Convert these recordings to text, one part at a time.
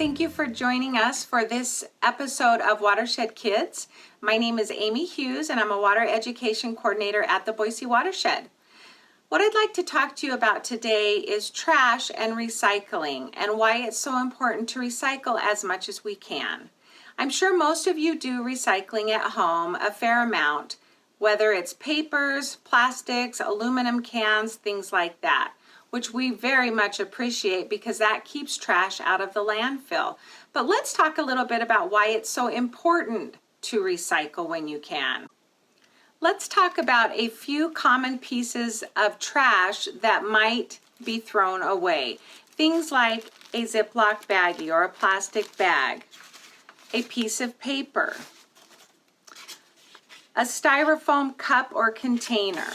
Thank you for joining us for this episode of Watershed Kids. My name is Aimee Hughes and I'm a water education coordinator at the Boise WaterShed. What I'd like to talk to you about today is trash and recycling and why it's so important to recycle as much as we can. I'm sure most of you do recycling at home a fair amount, whether it's papers, plastics, aluminum cans, things like that, which we very much appreciate because that keeps trash out of the landfill. But let's talk a little bit about why it's so important to recycle when you can. Let's talk about a few common pieces of trash that might be thrown away. Things like a Ziploc baggie or a plastic bag, a piece of paper, a styrofoam cup or container,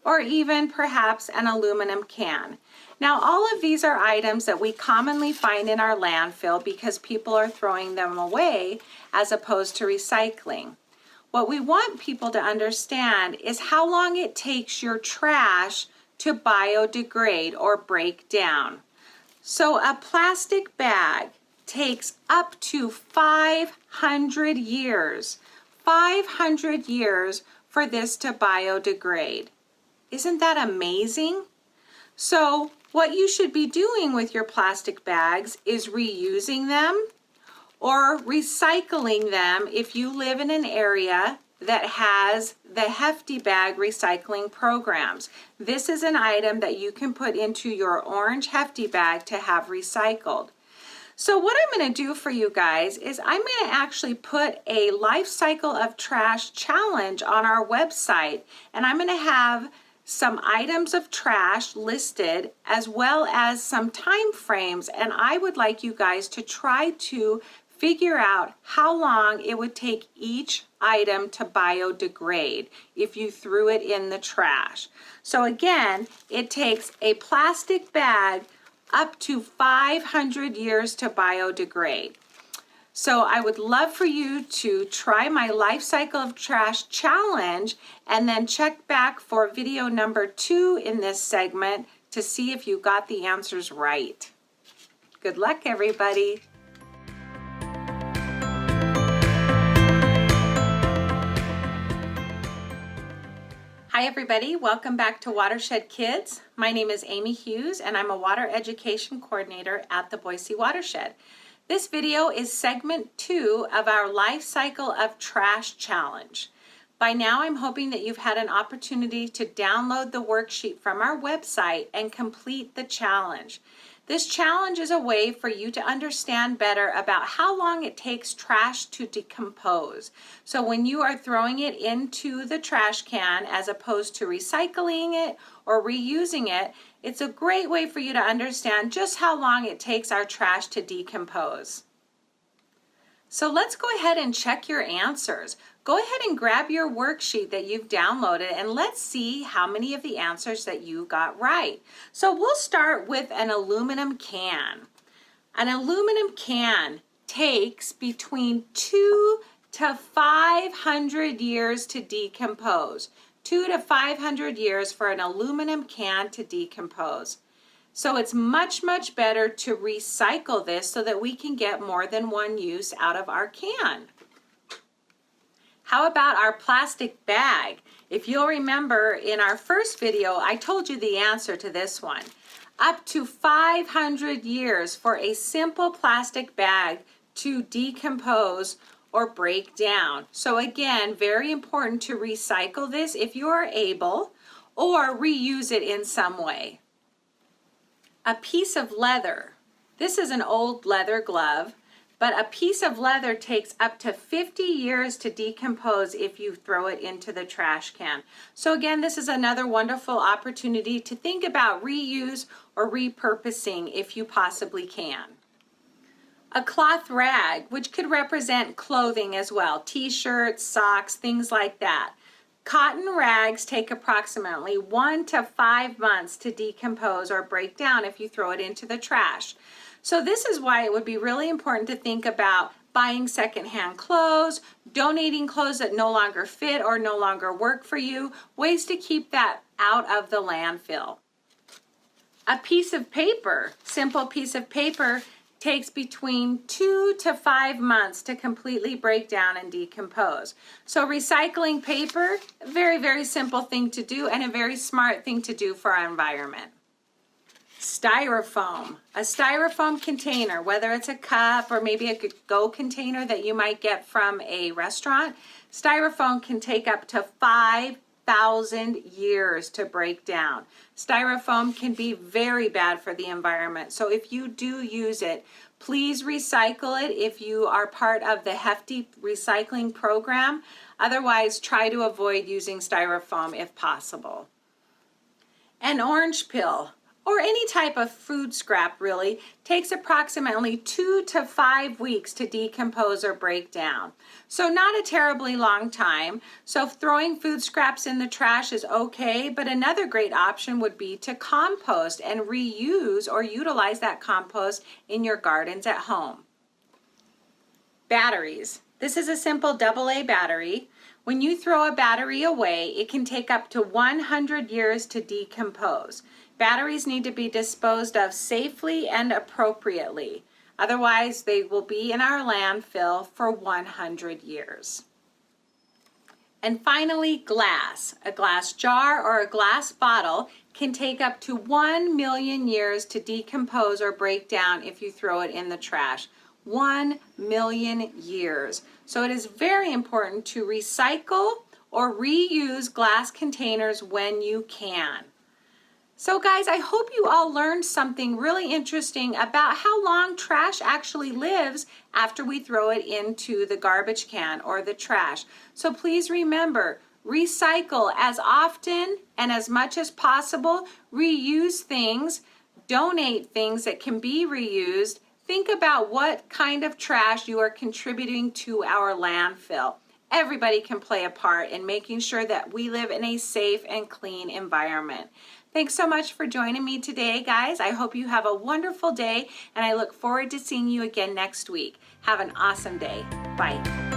or even perhaps an aluminum can. Now, all of these are items that we commonly find in our landfill because people are throwing them away as opposed to recycling. What we want people to understand is how long it takes your trash to biodegrade or break down. So a plastic bag takes up to 500 years. 500 years for this to biodegrade. Isn't that amazing? So what you should be doing with your plastic bags is reusing them or recycling them if you live in an area that has the Hefty Bag recycling programs. This is an item that you can put into your orange Hefty Bag to have recycled. So what I'm going to do for you guys is I'm going to actually put a life cycle of trash challenge on our website, and I'm going to have some items of trash listed as well as some time frames, and I would like you guys to try to figure out how long it would take each item to biodegrade if you threw it in the trash. So again, it takes a plastic bag up to 500 years to biodegrade. So I would love for you to try my life cycle of trash challenge and then check back for video number 2 in this segment to see if you got the answers right. Good luck, everybody. Hi everybody, welcome back to Watershed Kids. My name is Aimee Hughes and I'm a water education coordinator at the Boise WaterShed. This video is segment 2 of our life cycle of trash challenge. By now I'm hoping that you've had an opportunity to download the worksheet from our website and complete the challenge. This challenge is a way for you to understand better about how long it takes trash to decompose. So when you are throwing it into the trash can as opposed to recycling it or reusing it, it's a great way for you to understand just how long it takes our trash to decompose. So let's go ahead and check your answers. Go ahead and grab your worksheet that you've downloaded and let's see how many of the answers that you got right. So we'll start with an aluminum can. An aluminum can takes between 2 to 500 years to decompose. 2 to 500 years for an aluminum can to decompose. So it's much better to recycle this so that we can get more than one use out of our can. How about our plastic bag? If you'll remember in our first video, I told you the answer to this one. Up to 500 years for a simple plastic bag to decompose or break down. So again, very important to recycle this if you are able or reuse it in some way. A piece of leather. This is an old leather glove, but a piece of leather takes up to 50 years to decompose if you throw it into the trash can. So again, this is another wonderful opportunity to think about reuse or repurposing if you possibly can. A cloth rag, which could represent clothing as well, t-shirts, socks, things like that. Cotton rags take approximately 1 to 5 months to decompose or break down if you throw it into the trash. So this is why it would be really important to think about buying secondhand clothes, donating clothes that no longer fit or no longer work for you, ways to keep that out of the landfill. A piece of paper, simple piece of paper, takes between 2 to 5 months to completely break down and decompose. So recycling paper, a very, very simple thing to do and a very smart thing to do for our environment. Styrofoam. A styrofoam container, whether it's a cup or maybe a go container that you might get from a restaurant, styrofoam can take up to 5,000 years to break down. Styrofoam can be very bad for the environment. So if you do use it, please recycle it if you are part of the hefty recycling program. Otherwise, try to avoid using styrofoam if possible. An orange peel, or any type of food scrap really, takes approximately 2 to 5 weeks to decompose or break down. So not a terribly long time. So throwing food scraps in the trash is okay, but another great option would be to compost and reuse or utilize that compost in your gardens at home. Batteries. This is a simple AA battery. When you throw a battery away, it can take up to 100 years to decompose. Batteries need to be disposed of safely and appropriately. Otherwise, they will be in our landfill for 100 years. And finally, glass. A glass jar or a glass bottle can take up to 1 million years to decompose or break down if you throw it in the trash. 1 million years. So it is very important to recycle or reuse glass containers when you can. So guys, I hope you all learned something really interesting about how long trash actually lives after we throw it into the garbage can or the trash. So please remember, recycle as often and as much as possible, reuse things, donate things that can be reused. Think about what kind of trash you are contributing to our landfill. Everybody can play a part in making sure that we live in a safe and clean environment. Thanks so much for joining me today, guys. I hope you have a wonderful day, and I look forward to seeing you again next week. Have an awesome day. Bye.